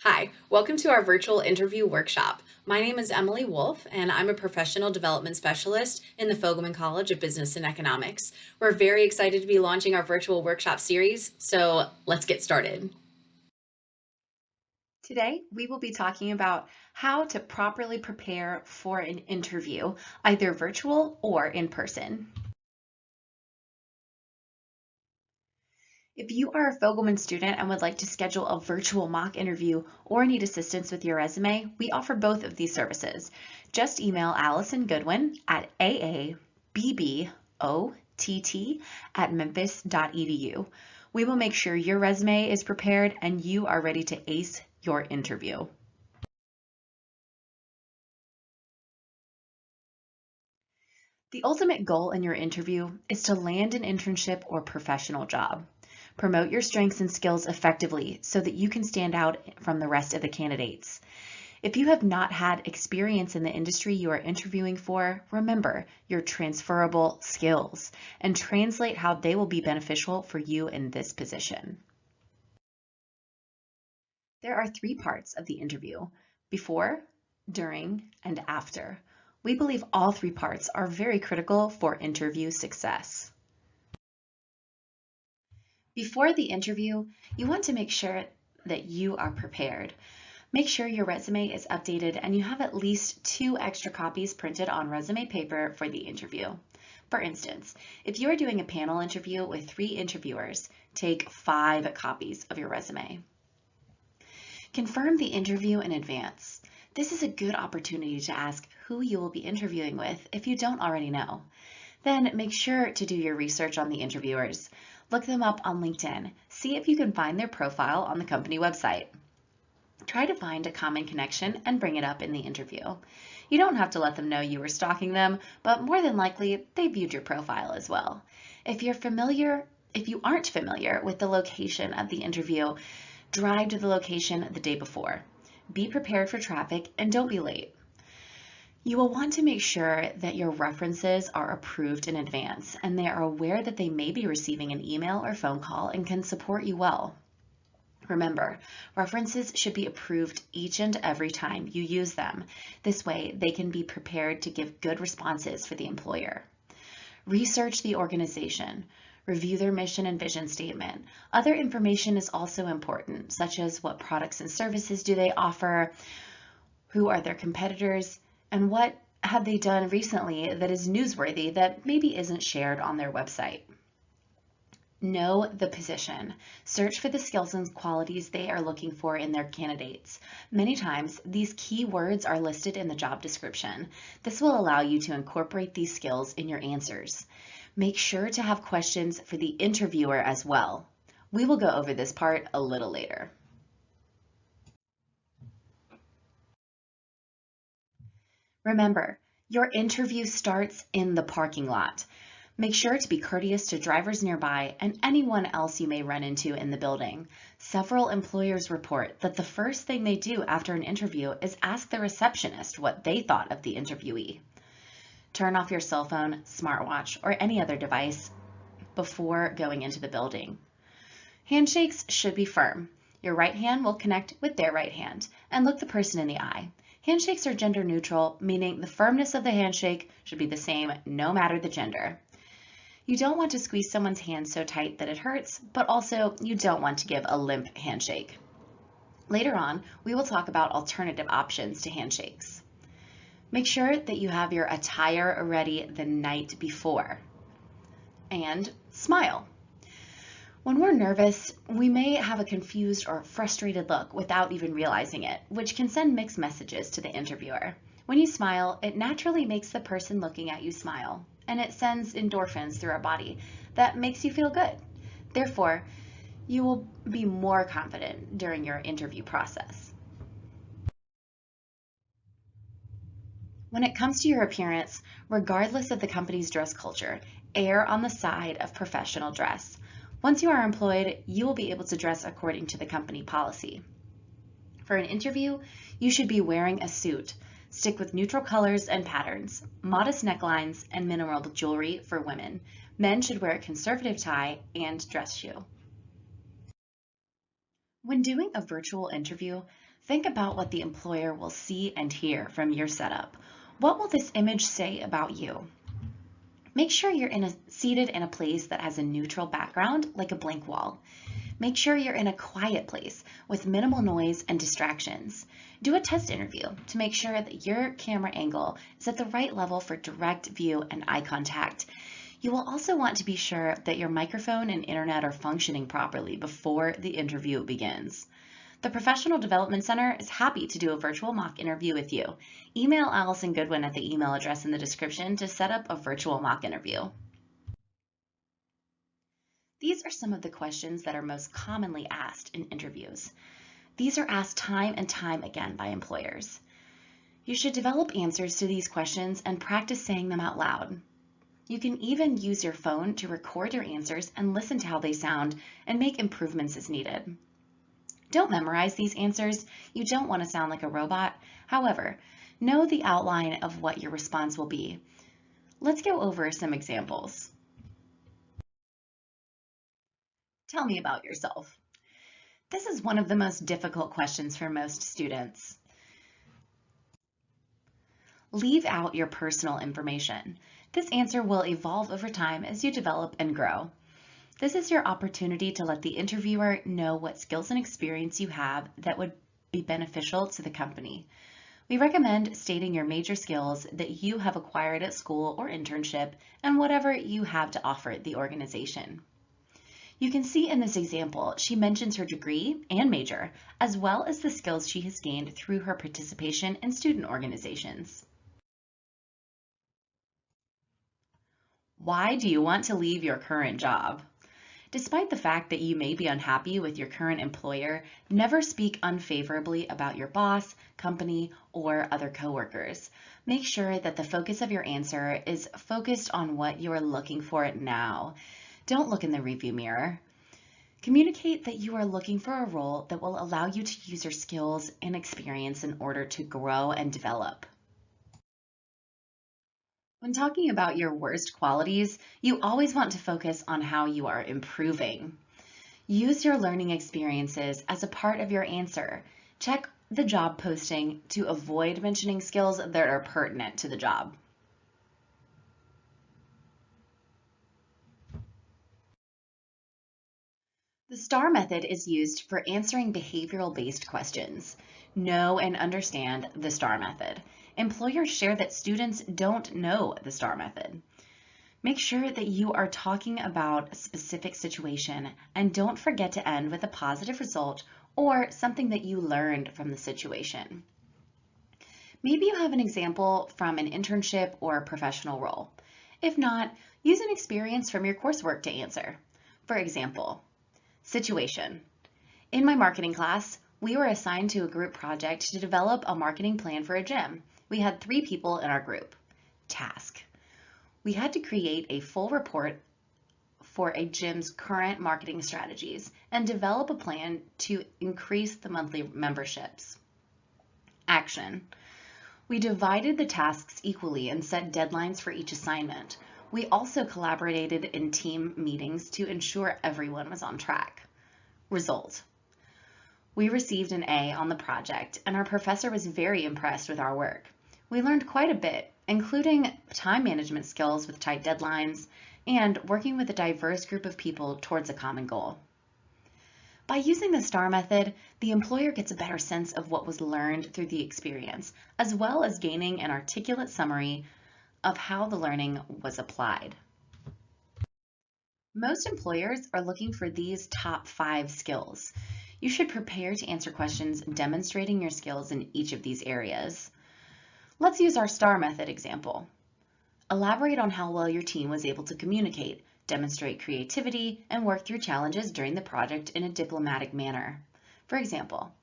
Hi, welcome to our virtual interview workshop. My name is Emily Wolf, and I'm a professional development specialist in the Fogelman College of Business and Economics. We're very excited to be launching our virtual workshop series, so let's get started. Today, we will be talking about how to properly prepare for an interview, either virtual or in person. If you are a Fogelman student and would like to schedule a virtual mock interview or need assistance with your resume, we offer both of these services. Just email Allison Goodwin at aabbott@memphis.edu. We will make sure your resume is prepared and you are ready to ace your interview. The ultimate goal in your interview is to land an internship or professional job. Promote your strengths and skills effectively so that you can stand out from the rest of the candidates. If you have not had experience in the industry you are interviewing for, remember your transferable skills and translate how they will be beneficial for you in this position. There are three parts of the interview: before, during, and after. We believe all three parts are very critical for interview success. Before the interview, you want to make sure that you are prepared. Make sure your resume is updated and you have at least 2 extra copies printed on resume paper for the interview. For instance, if you are doing a panel interview with 3 interviewers, take 5 copies of your resume. Confirm the interview in advance. This is a good opportunity to ask who you will be interviewing with if you don't already know. Then make sure to do your research on the interviewers. Look them up on LinkedIn. See if you can find their profile on the company website. Try to find a common connection and bring it up in the interview. You don't have to let them know you were stalking them, but more than likely they viewed your profile as well. If you aren't familiar with the location of the interview, drive to the location the day before. Be prepared for traffic and don't be late. You will want to make sure that your references are approved in advance and they are aware that they may be receiving an email or phone call and can support you well. Remember, references should be approved each and every time you use them. This way, they can be prepared to give good responses for the employer. Research the organization. Review their mission and vision statement. Other information is also important, such as what products and services do they offer, who are their competitors, and what have they done recently that is newsworthy that maybe isn't shared on their website. Know the position. Search for the skills and qualities they are looking for in their candidates. Many times, these key words are listed in the job description. This will allow you to incorporate these skills in your answers. Make sure to have questions for the interviewer as well. We will go over this part a little later. Remember, your interview starts in the parking lot. Make sure to be courteous to drivers nearby and anyone else you may run into in the building. Several employers report that the first thing they do after an interview is ask the receptionist what they thought of the interviewee. Turn off your cell phone, smartwatch, or any other device before going into the building. Handshakes should be firm. Your right hand will connect with their right hand and look the person in the eye. Handshakes are gender neutral, meaning the firmness of the handshake should be the same no matter the gender. You don't want to squeeze someone's hand so tight that it hurts, but also you don't want to give a limp handshake. Later on, we will talk about alternative options to handshakes. Make sure that you have your attire ready the night before. And smile. When we're nervous, we may have a confused or frustrated look without even realizing it, which can send mixed messages to the interviewer. When you smile, it naturally makes the person looking at you smile, and it sends endorphins through our body that makes you feel good. Therefore, you will be more confident during your interview process. When it comes to your appearance, regardless of the company's dress culture, err on the side of professional dress. Once you are employed, you will be able to dress according to the company policy. For an interview, you should be wearing a suit. Stick with neutral colors and patterns, modest necklines, and minimal jewelry for women. Men should wear a conservative tie and dress shoe. When doing a virtual interview, Think about what the employer will see and hear from your setup. What will this image say about you? Make sure you're seated in a place that has a neutral background, like a blank wall. Make sure you're in a quiet place with minimal noise and distractions. Do a test interview to make sure that your camera angle is at the right level for direct view and eye contact. You will also want to be sure that your microphone and internet are functioning properly before the interview begins. The Professional Development Center is happy to do a virtual mock interview with you. Email Allison Goodwin at the email address in the description to set up a virtual mock interview. These are some of the questions that are most commonly asked in interviews. These are asked time and time again by employers. You should develop answers to these questions and practice saying them out loud. You can even use your phone to record your answers and listen to how they sound and make improvements as needed. Don't memorize these answers. You don't want to sound like a robot. However, know the outline of what your response will be. Let's go over some examples. Tell me about yourself. This is one of the most difficult questions for most students. Leave out your personal information. This answer will evolve over time as you develop and grow. This is your opportunity to let the interviewer know what skills and experience you have that would be beneficial to the company. We recommend stating your major skills that you have acquired at school or internship and whatever you have to offer the organization. You can see in this example, she mentions her degree and major, as well as the skills she has gained through her participation in student organizations. Why do you want to leave your current job? Despite the fact that you may be unhappy with your current employer, never speak unfavorably about your boss, company, or other coworkers. Make sure that the focus of your answer is focused on what you are looking for now. Don't look in the rearview mirror. Communicate that you are looking for a role that will allow you to use your skills and experience in order to grow and develop. When talking about your worst qualities, you always want to focus on how you are improving. Use your learning experiences as a part of your answer. Check the job posting to avoid mentioning skills that are pertinent to the job. The STAR method is used for answering behavioral-based questions. Know and understand the STAR method. Employers share that students don't know the STAR method. Make sure that you are talking about a specific situation and don't forget to end with a positive result or something that you learned from the situation. Maybe you have an example from an internship or professional role. If not, use an experience from your coursework to answer. For example, situation. In my marketing class, we were assigned to a group project to develop a marketing plan for a gym. We had 3 people in our group. Task. We had to create a full report for a gym's current marketing strategies and develop a plan to increase the monthly memberships. Action. We divided the tasks equally and set deadlines for each assignment. We also collaborated in team meetings to ensure everyone was on track. Result. We received an A on the project, and our professor was very impressed with our work. We learned quite a bit, including time management skills with tight deadlines and working with a diverse group of people towards a common goal. By using the STAR method, the employer gets a better sense of what was learned through the experience, as well as gaining an articulate summary of how the learning was applied. Most employers are looking for these top 5 skills. You should prepare to answer questions demonstrating your skills in each of these areas. Let's use our STAR method example. Elaborate on how well your team was able to communicate, demonstrate creativity, and work through challenges during the project in a diplomatic manner. For example,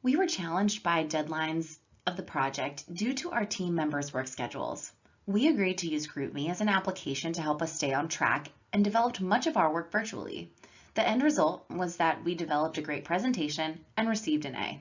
we were challenged by deadlines of the project due to our team members' work schedules. We agreed to use GroupMe as an application to help us stay on track and developed much of our work virtually. The end result was that we developed a great presentation and received an A.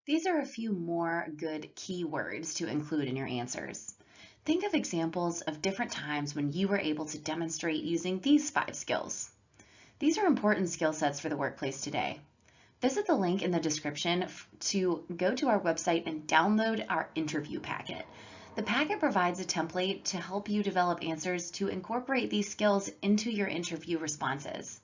These are a few more good keywords to include in your answers. Think of examples of different times when you were able to demonstrate using these 5 skills. These are important skill sets for the workplace today. Visit the link in the description to go to our website and download our interview packet. The packet provides a template to help you develop answers to incorporate these skills into your interview responses.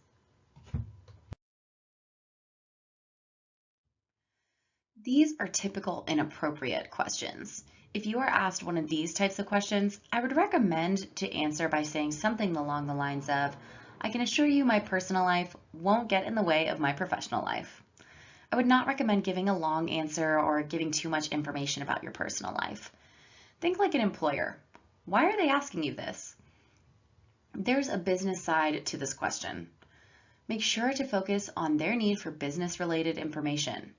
These are typical inappropriate questions. If you are asked one of these types of questions, I would recommend to answer by saying something along the lines of, "I can assure you my personal life won't get in the way of my professional life." I would not recommend giving a long answer or giving too much information about your personal life. Think like an employer. Why are they asking you this? There's a business side to this question. Make sure to focus on their need for business-related information.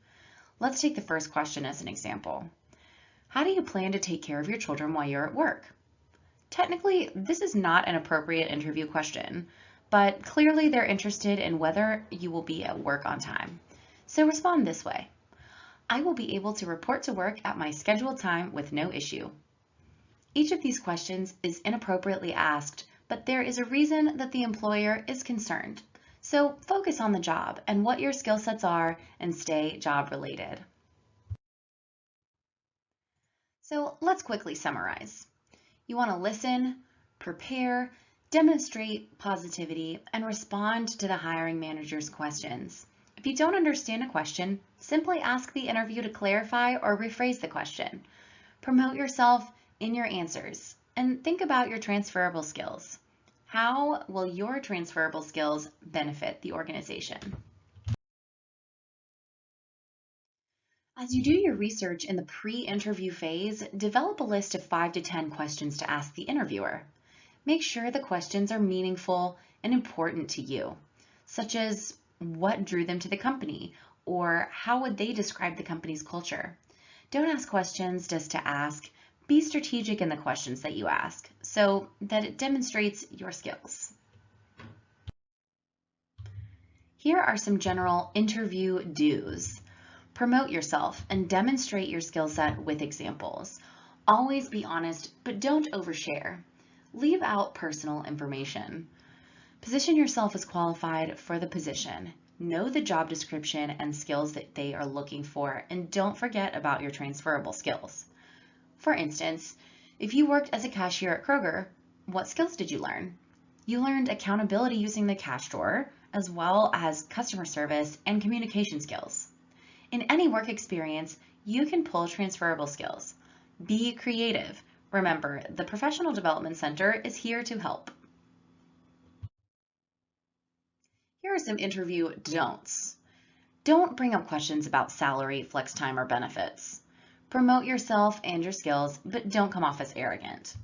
Let's take the first question as an example. How do you plan to take care of your children while you're at work? Technically, this is not an appropriate interview question, but clearly they're interested in whether you will be at work on time. So respond this way. I will be able to report to work at my scheduled time with no issue. Each of these questions is inappropriately asked, but there is a reason that the employer is concerned. So focus on the job and what your skill sets are and stay job related. So let's quickly summarize. You want to listen, prepare, demonstrate positivity, and respond to the hiring manager's questions. If you don't understand a question, simply ask the interview to clarify or rephrase the question. Promote yourself in your answers and think about your transferable skills. How will your transferable skills benefit the organization? As you do your research in the pre-interview phase, develop a list of 5 to 10 questions to ask the interviewer. Make sure the questions are meaningful and important to you, such as what drew them to the company or how would they describe the company's culture. Don't ask questions just to ask. Be strategic in the questions that you ask so that it demonstrates your skills. Here are some general interview do's. Promote yourself and demonstrate your skill set with examples. Always be honest, but don't overshare. Leave out personal information. Position yourself as qualified for the position. Know the job description and skills that they are looking for, and don't forget about your transferable skills. For instance, if you worked as a cashier at Kroger, what skills did you learn? You learned accountability using the cash drawer, as well as customer service and communication skills. In any work experience, you can pull transferable skills. Be creative. Remember, the Professional Development Center is here to help. Here are some interview don'ts. Don't bring up questions about salary, flex time, or benefits. Promote yourself and your skills, but don't come off as arrogant.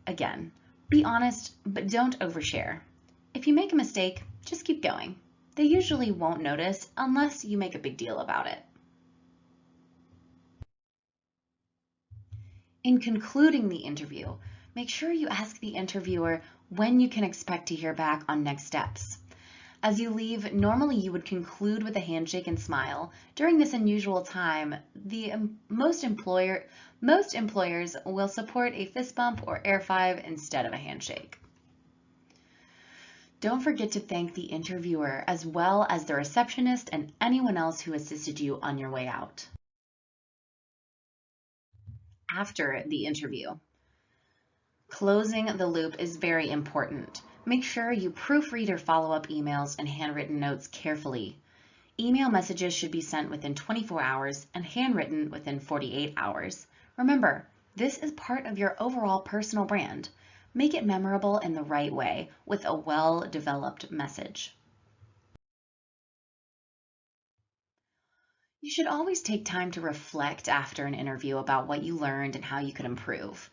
Again, be honest, but don't overshare. If you make a mistake, just keep going. They usually won't notice unless you make a big deal about it. In concluding the interview, make sure you ask the interviewer when you can expect to hear back on next steps. As you leave, normally you would conclude with a handshake and smile. During this unusual time, most employers will support a fist bump or air five instead of a handshake. Don't forget to thank the interviewer as well as the receptionist and anyone else who assisted you on your way out. After the interview, closing the loop is very important. Make sure you proofread your follow-up emails and handwritten notes carefully. Email messages should be sent within 24 hours and handwritten within 48 hours. Remember, this is part of your overall personal brand. Make it memorable in the right way with a well-developed message. You should always take time to reflect after an interview about what you learned and how you could improve.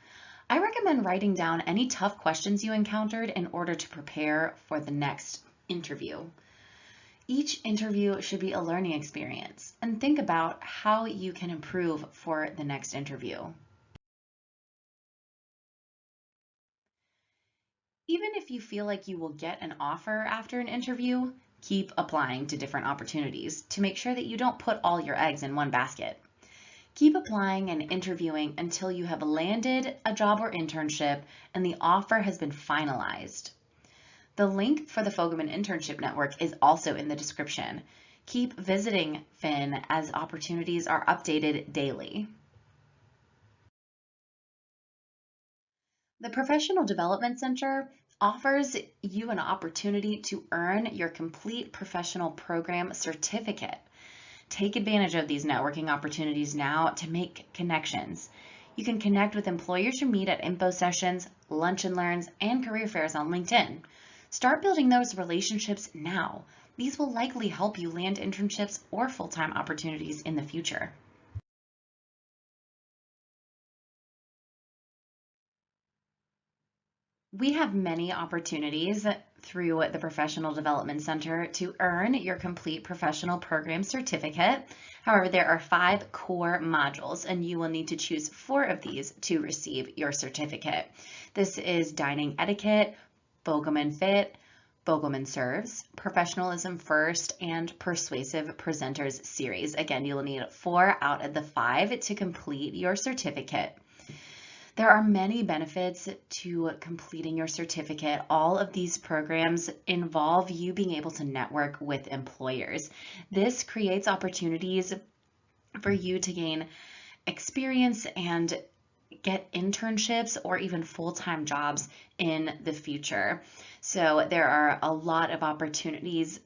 I recommend writing down any tough questions you encountered in order to prepare for the next interview. Each interview should be a learning experience, and think about how you can improve for the next interview. Even if you feel like you will get an offer after an interview, keep applying to different opportunities to make sure that you don't put all your eggs in one basket. Keep applying and interviewing until you have landed a job or internship and the offer has been finalized. The link for the Fogelman Internship Network is also in the description. Keep visiting Finn as opportunities are updated daily. The Professional Development Center offers you an opportunity to earn your complete professional program certificate. Take advantage of these networking opportunities now to make connections. You can connect with employers you meet at info sessions, lunch and learns, and career fairs on LinkedIn. Start building those relationships now. These will likely help you land internships or full-time opportunities in the future. We have many opportunities through the Professional Development Center to earn your complete professional program certificate. However, there are 5 core modules, and you will need to choose 4 of these to receive your certificate. This is Dining Etiquette, Fogelman Fit, Fogelman Serves, Professionalism First, and Persuasive Presenters Series. Again, you will need 4 out of the 5 to complete your certificate. There are many benefits to completing your certificate. All of these programs involve you being able to network with employers. This creates opportunities for you to gain experience and get internships or even full-time jobs in the future. So there are a lot of opportunities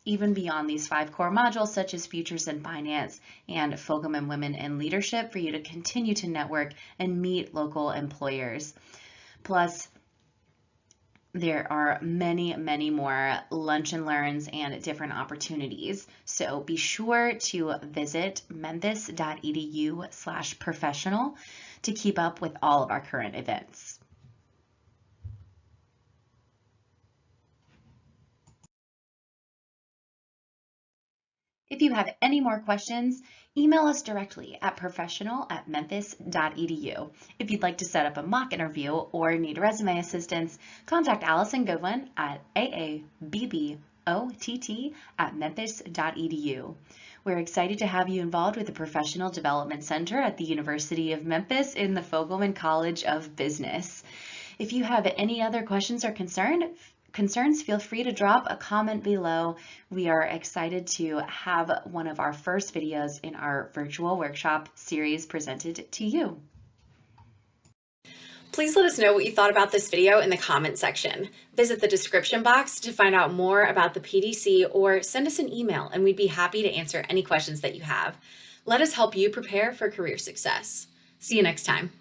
even beyond these 5 core modules, such as Futures in Finance and Fogelman Women in Leadership, for you to continue to network and meet local employers. Plus, there are many, many more lunch and learns and different opportunities. So be sure to visit memphis.edu/professional to keep up with all of our current events. If you have any more questions, email us directly at professional@memphis.edu. If you'd like to set up a mock interview or need resume assistance, contact Allison Goodwin at aabbott@memphis.edu. We're excited to have you involved with the Professional Development Center at the University of Memphis in the Fogelman College of Business. If you have any other questions or concerns, feel free to drop a comment below. We are excited to have one of our first videos in our virtual workshop series presented to you. Please let us know what you thought about this video in the comment section. Visit the description box to find out more about the PDC or send us an email and we'd be happy to answer any questions that you have. Let us help you prepare for career success. See you next time.